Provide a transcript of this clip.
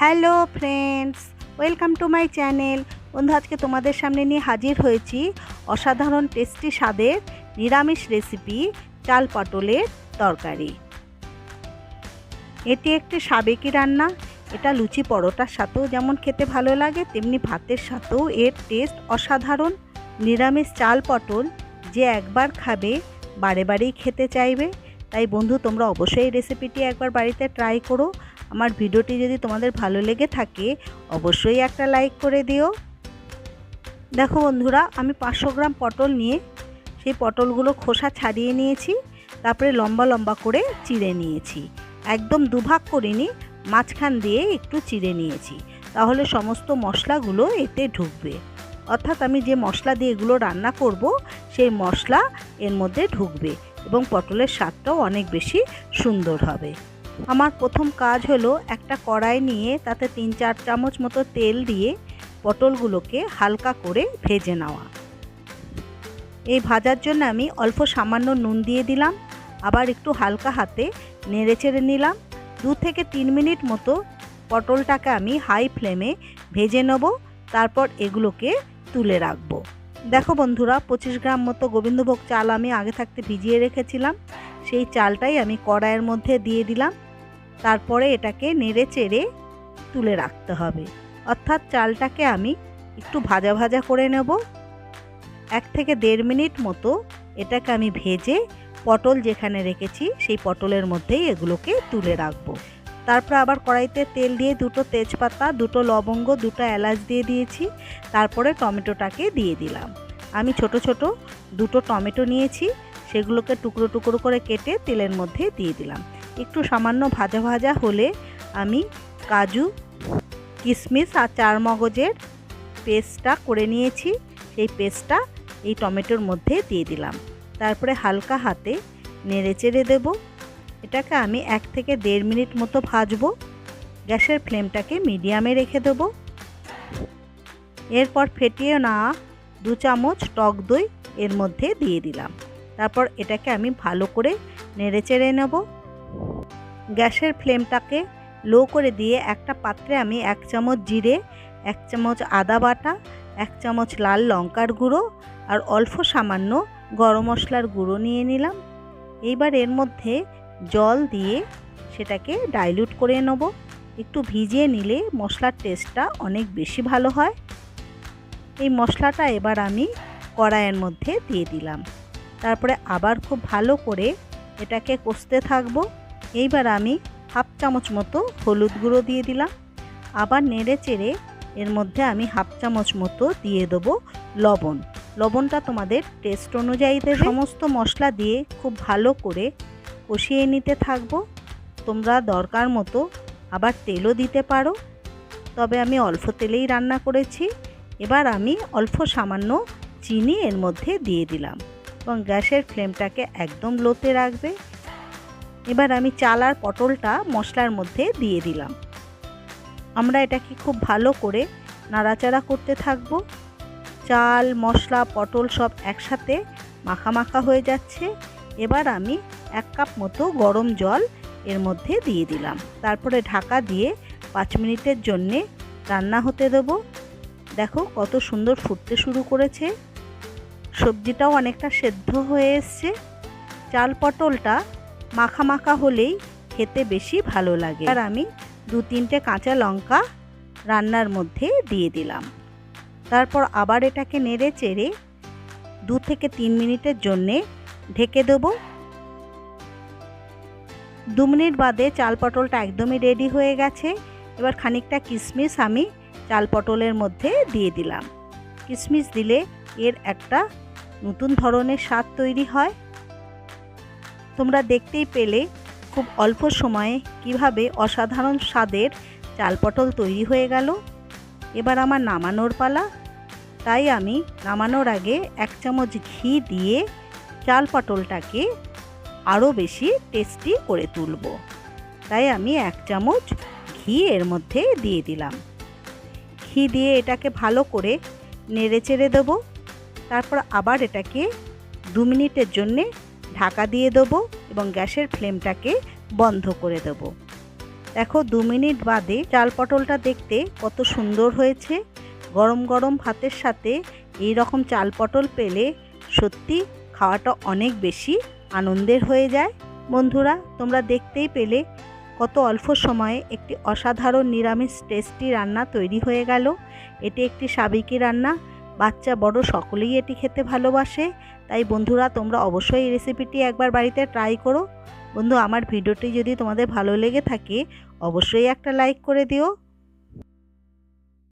Hello friends, welcome to my channel. বন্ধু, আজকে তোমাদের সামনে নিয়ে হাজির হয়েছি অসাধারণ টেস্টি স্বাদের নিরামিষ রেসিপি চাল পটলের তরকারি। এটি একটি সাবেকি রান্না। এটা লুচি পরোটার সাথেও যেমন খেতে ভালো লাগে, তেমনি ভাতের সাথেও এর টেস্ট অসাধারণ। নিরামিষ চাল পটল যে একবার খাবে বারে বারেই খেতে চাইবে। তাই বন্ধু, তোমরা অবশ্যই এই রেসিপিটি একবার বাড়িতে ট্রাই করো। আমার ভিডিওটি যদি তোমাদের ভালো লেগে থাকে অবশ্যই একটা লাইক করে দিও। দেখো বন্ধুরা, আমি 500 গ্রাম পটল নিয়ে সেই পটলগুলো খোসা ছাড়িয়ে নিয়েছি। তারপরে লম্বা লম্বা করে চিড়ে নিয়েছি। একদম দুভাগ করিনি, মাঝখান দিয়ে একটু চিড়ে নিয়েছি, তাহলে সমস্ত মশলাগুলো এতে ঢুকবে। অর্থাৎ আমি যে মশলা দিয়ে এগুলো রান্না করব সেই মশলা এর মধ্যে ঢুকবে এবং পটলের স্বাদটাও অনেক বেশি সুন্দর হবে। আমার প্রথম কাজ হলো একটা কড়াই নিয়ে তাতে 3-4 চামচ মতো তেল দিয়ে পটলগুলোকে হালকা করে ভেজে নেওয়া। এই ভাজার জন্য আমি অল্প সামান্য নুন দিয়ে দিলাম, আবার একটু হালকা হাতে নেড়ে চেড়ে নিলাম। 2 থেকে 3 মিনিট মতো পটলটাকে আমি হাই ফ্লেমে ভেজে নেব, তারপর এগুলোকে তুলে রাখবো। দেখো বন্ধুরা, 25 গ্রাম মতো গোবিন্দভোগ চাল আমি আগে থাকতে ভিজিয়ে রেখেছিলাম। সেই চালটাই আমি কড়াইয়ের মধ্যে দিয়ে দিলাম। তারপরে এটাকে নেড়ে চেড়ে তুলে রাখতে হবে। অর্থাৎ চালটাকে আমি একটু ভাজা ভাজা করে নেব। 1 থেকে 1.5 মিনিট মতো এটাকে আমি ভেজে পটল যেখানে রেখেছি সেই পটলের মধ্যেই এগুলোকে তুলে রাখবো। তারপর আবার কড়াইতে তেল দিয়ে 2টো তেজপাতা, 2টো লবঙ্গ, 2টা এলাচ দিয়ে দিয়েছি। তারপরে টমেটোটাকে দিয়ে দিলাম। আমি ছোট ছোট 2টো টমেটো নিয়েছি, সেগুলোকে টুকরো টুকরো করে কেটে তেলের মধ্যে দিয়ে দিলাম। একটু সামান্য ভাজা ভাজা হলে আমি কাজু, কিশমিশ আর চারমগজের পেস্টটা করে নিয়েছি, সেই পেস্টটা এই টমেটোর মধ্যে দিয়ে দিলাম। তারপরে হালকা হাতে নেড়ে চেড়ে দেবো। এটাকে আমি 1 থেকে 1.5 মিনিট মতো ভাজবো। গ্যাসের ফ্লেমটাকে মিডিয়ামে রেখে দেবো। এরপর ফেটিয়ে নেওয়া 2 চামচ টক দই এর মধ্যে দিয়ে দিলাম। তারপর এটাকে আমি ভালো করে নেড়ে চেড়ে নেব। গ্যাসের ফ্লেমটাকে লো করে দিয়ে একটা পাত্রে আমি 1 চামচ জিরে, 1 চামচ আদা বাটা, 1 চামচ লাল লঙ্কার গুঁড়ো আর অল্প সামান্য গরম মশলার গুঁড়ো নিয়ে নিলাম। এইবার এর মধ্যে জল দিয়ে সেটাকে ডাইলুট করে নেব। একটু ভিজিয়ে নিলে মশলার টেস্টটা অনেক বেশি ভালো হয়। এই মশলাটা এবার আমি কড়াইয়ের মধ্যে দিয়ে দিলাম। তারপরে আবার খুব ভালো করে এটাকে কষতে থাকবো। এইবার আমি 1/2 চামচ মতো হলুদ গুঁড়ো দিয়ে দিলাম। আবার নেড়ে চেড়ে এর মধ্যে আমি 1/2 চামচ মতো দিয়ে দেবো লবণ। লবণটা তোমাদের টেস্ট অনুযায়ী দেবে। সমস্ত মশলা দিয়ে খুব ভালো করে কষিয়ে নিতে থাকবো। তোমরা দরকার মতো আবার তেলও দিতে পারো, তবে আমি অল্প তেলেই রান্না করেছি। এবার আমি অল্প সামান্য চিনি এর মধ্যে দিয়ে দিলাম এবং গ্যাসের ফ্লেমটাকে একদম লোতে রাখবে। এবার আমি চাল আর পটলটা মশলার মধ্যে দিয়ে দিলাম। আমরা এটাকে খুব ভালো করে নাড়াচাড়া করতে থাকবো। চাল, মশলা, পটল সব একসাথে মাখা মাখা হয়ে যাচ্ছে। এবার আমি 1 কাপ মতো গরম জল এর মধ্যে দিয়ে দিলাম। তারপরে ঢাকা দিয়ে 5 মিনিটের জন্যে রান্না হতে দেবো। দেখো কত সুন্দর ফুটতে শুরু করেছে। সবজিটাও অনেকটা সেদ্ধ হয়ে এসছে। চাল পটলটা মাখা মাখা হলেই খেতে বেশি ভালো লাগে। আর আমি 2-3টে কাঁচা লঙ্কা রান্নার মধ্যে দিয়ে দিলাম। তারপর আবার এটাকে নেড়ে চেড়ে 2 থেকে 3 মিনিটের জন্যে ঢেকে দেবো। 2 মিনিট বাদে চাল পটলটা একদমই রেডি হয়ে গেছে। এবার খানিকটা কিশমিশ আমি চাল পটলের মধ্যে দিয়ে দিলাম। কিশমিশ দিলে এর একটা নতুন ধরনের স্বাদ তৈরি হয়। তোমরা দেখতেই পেলে খুব অল্প সময়ে কিভাবে অসাধারণ স্বাদের চাল পটল তৈরি হয়ে গেল। এবার আমার নামানোর পালা। তাই আমি নামানোর আগে 1 চামচ ঘি দিয়ে চাল পটলটাকে আরও বেশি টেস্টি করে তুলব। তাই আমি 1 চামচ ঘি এর মধ্যে দিয়ে দিলাম। ঘি দিয়ে এটাকে ভালো করে নেড়ে চেড়ে দেবো। তারপর আবার এটাকে 2 মিনিটের জন্যে ঢাকা দিয়ে দেবো এবং গ্যাসের ফ্লেমটাকে বন্ধ করে দেবো। দেখো 2 মিনিট বাদে চাল পটলটা দেখতে কত সুন্দর হয়েছে। গরম গরম ভাতের সাথে এই রকম চাল পটল পেলে সত্যি খাওয়াটা অনেক বেশি আনন্দের হয়ে যায়। বন্ধুরা, তোমরা দেখতেই পেলে কত অল্প সময়ে একটি অসাধারণ নিরামিষ টেস্টি রান্না তৈরি হয়ে গেল। এটি একটি সাবেকি রান্না, বাচ্চা বড় সকলেই এটি খেতে ভালোবাসে। তাই বন্ধুরা, তোমরা অবশ্যই এই রেসিপিটি একবার বাড়িতে ট্রাই করো। বন্ধু, আমার ভিডিওটি যদি তোমাদের ভালো লেগে থাকে অবশ্যই একটা লাইক করে দিও।